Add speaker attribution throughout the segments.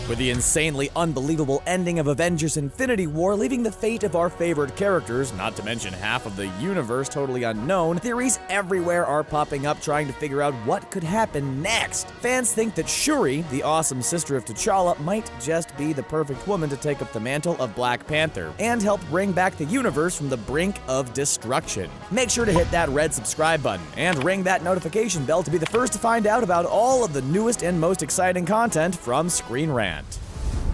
Speaker 1: with the insanely unbelievable ending of Avengers Infinity War leaving the fate of our favorite characters, not to mention half of the universe, totally unknown. Theories everywhere are popping up trying to figure out what could happen next. Fans think that Shuri, the awesome sister of T'Challa, might just be the perfect woman to take up the mantle of Black Panther and help bring back the universe from the brink of destruction. Make sure to hit that red subscribe button and ring that notification bell to be the first to find out about all of the newest and most exciting content from ScreenRant.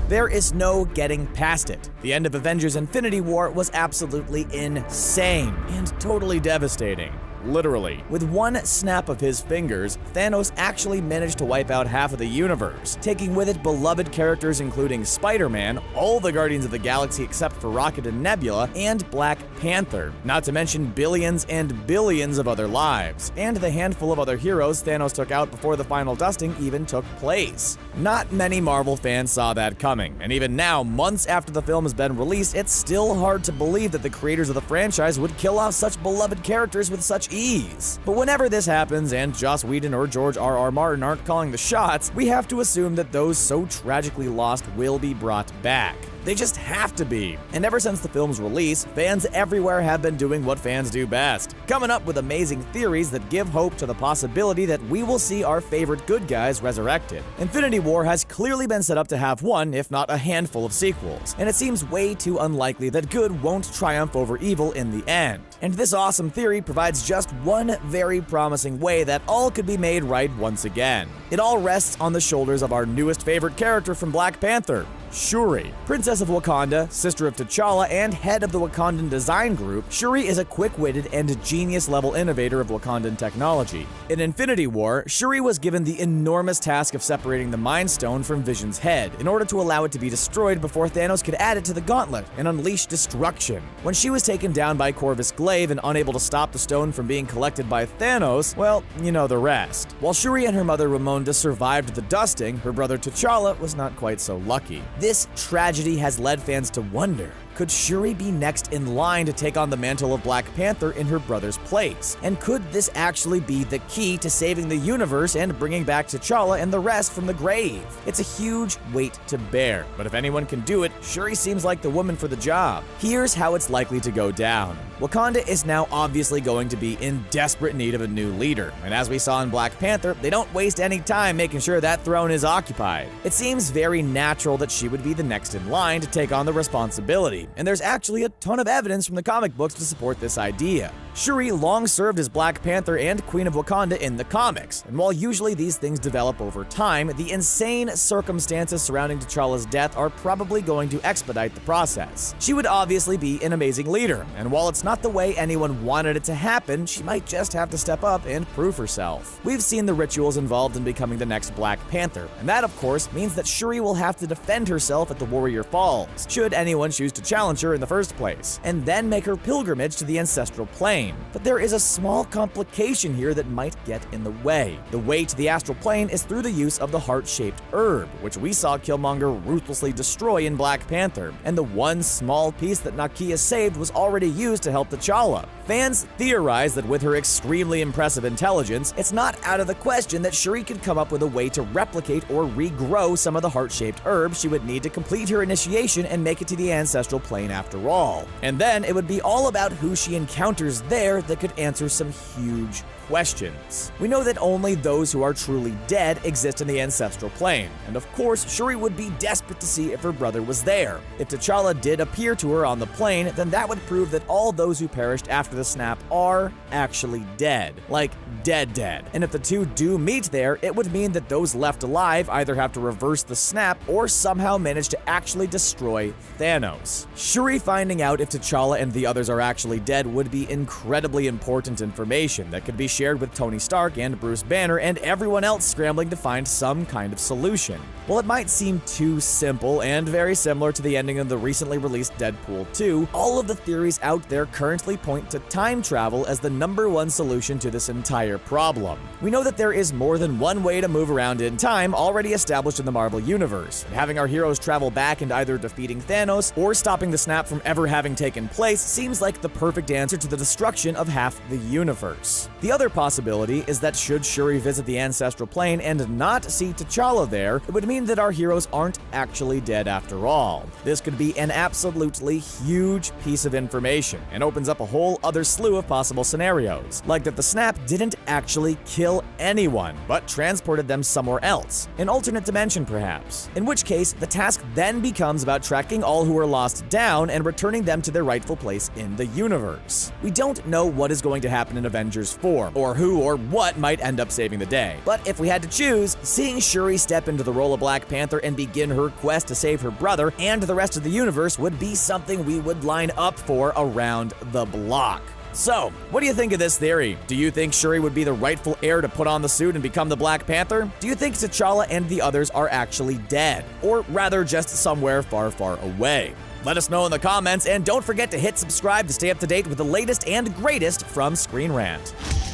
Speaker 1: There is no getting past it. The end of Avengers Infinity War was absolutely insane and totally devastating. Literally. With one snap of his fingers, Thanos actually managed to wipe out half of the universe, taking with it beloved characters including Spider-Man, all the Guardians of the Galaxy except for Rocket and Nebula, and Black Panther, not to mention billions and billions of other lives, and the handful of other heroes Thanos took out before the final dusting even took place. Not many Marvel fans saw that coming, and even now, months after the film has been released, it's still hard to believe that the creators of the franchise would kill off such beloved characters with such ease. But whenever this happens and Joss Whedon or George R.R. Martin aren't calling the shots, we have to assume that those so tragically lost will be brought back. They just have to be. And ever since the film's release, fans everywhere have been doing what fans do best, coming up with amazing theories that give hope to the possibility that we will see our favorite good guys resurrected. Infinity War has clearly been set up to have one, if not a handful of sequels, and it seems way too unlikely that good won't triumph over evil in the end. And this awesome theory provides just one very promising way that all could be made right once again. It all rests on the shoulders of our newest favorite character from Black Panther, Shuri. Princess of Wakanda, sister of T'Challa, and head of the Wakandan design group, Shuri is a quick-witted and genius-level innovator of Wakandan technology. In Infinity War, Shuri was given the enormous task of separating the Mind Stone from Vision's head in order to allow it to be destroyed before Thanos could add it to the gauntlet and unleash destruction. When she was taken down by Corvus Glaive and unable to stop the stone from being collected by Thanos, well, you know the rest. While Shuri and her mother Ramonda survived the dusting, her brother T'Challa was not quite so lucky. This tragedy has led fans to wonder, could Shuri be next in line to take on the mantle of Black Panther in her brother's place? And could this actually be the key to saving the universe and bringing back T'Challa and the rest from the grave? It's a huge weight to bear, but if anyone can do it, Shuri seems like the woman for the job. Here's how it's likely to go down. Wakanda is now obviously going to be in desperate need of a new leader, and as we saw in Black Panther, they don't waste any time making sure that throne is occupied. It seems very natural that she would be the next in line to take on the responsibility, and there's actually a ton of evidence from the comic books to support this idea. Shuri long served as Black Panther and Queen of Wakanda in the comics, and while usually these things develop over time, the insane circumstances surrounding T'Challa's death are probably going to expedite the process. She would obviously be an amazing leader, and while it's not the way anyone wanted it to happen, she might just have to step up and prove herself. We've seen the rituals involved in becoming the next Black Panther, and that of course means that Shuri will have to defend herself at the Warrior Falls, should anyone choose to challenge her in the first place, and then make her pilgrimage to the Ancestral Plane. But there is a small complication here that might get in the way. The way to the Astral Plane is through the use of the heart-shaped herb, which we saw Killmonger ruthlessly destroy in Black Panther, and the one small piece that Nakia saved was already used to help T'Challa. Fans theorize that with her extremely impressive intelligence, it's not out of the question that Shuri could come up with a way to replicate or regrow some of the heart-shaped herbs she would need to complete her initiation and make it to the Ancestral Plane after all. And then it would be all about who she encounters there that could answer some huge questions. We know that only those who are truly dead exist in the Ancestral Plane, and of course, Shuri would be desperate to see if her brother was there. If T'Challa did appear to her on the plane, then that would prove that all those who perished after the snap are actually dead. Like, dead. And if the two do meet there, it would mean that those left alive either have to reverse the snap or somehow manage to actually destroy Thanos. Shuri finding out if T'Challa and the others are actually dead would be incredibly important information that could be shared with Tony Stark and Bruce Banner and everyone else scrambling to find some kind of solution. While it might seem too simple and very similar to the ending of the recently released Deadpool 2, all of the theories out there currently point to time travel as the #1 solution to this entire problem. We know that there is more than one way to move around in time already established in the Marvel Universe, and having our heroes travel back and either defeating Thanos or stopping the snap from ever having taken place seems like the perfect answer to the destruction of half the universe. The other possibility is that should Shuri visit the Ancestral Plane and not see T'Challa there, it would mean that our heroes aren't actually dead after all. This could be an absolutely huge piece of information and opens up a whole other slew of possible scenarios, like that the snap didn't actually kill anyone, but transported them somewhere else, an alternate dimension perhaps, in which case the task then becomes about tracking all who are lost down and returning them to their rightful place in the universe. We don't know what is going to happen in Avengers 4, or who or what might end up saving the day, but if we had to choose, seeing Shuri step into the role of Black Panther and begin her quest to save her brother and the rest of the universe would be something we would line up for around the block. So, what do you think of this theory? Do you think Shuri would be the rightful heir to put on the suit and become the Black Panther? Do you think T'Challa and the others are actually dead? Or rather just somewhere far, far away? Let us know in the comments, and don't forget to hit subscribe to stay up to date with the latest and greatest from ScreenRant.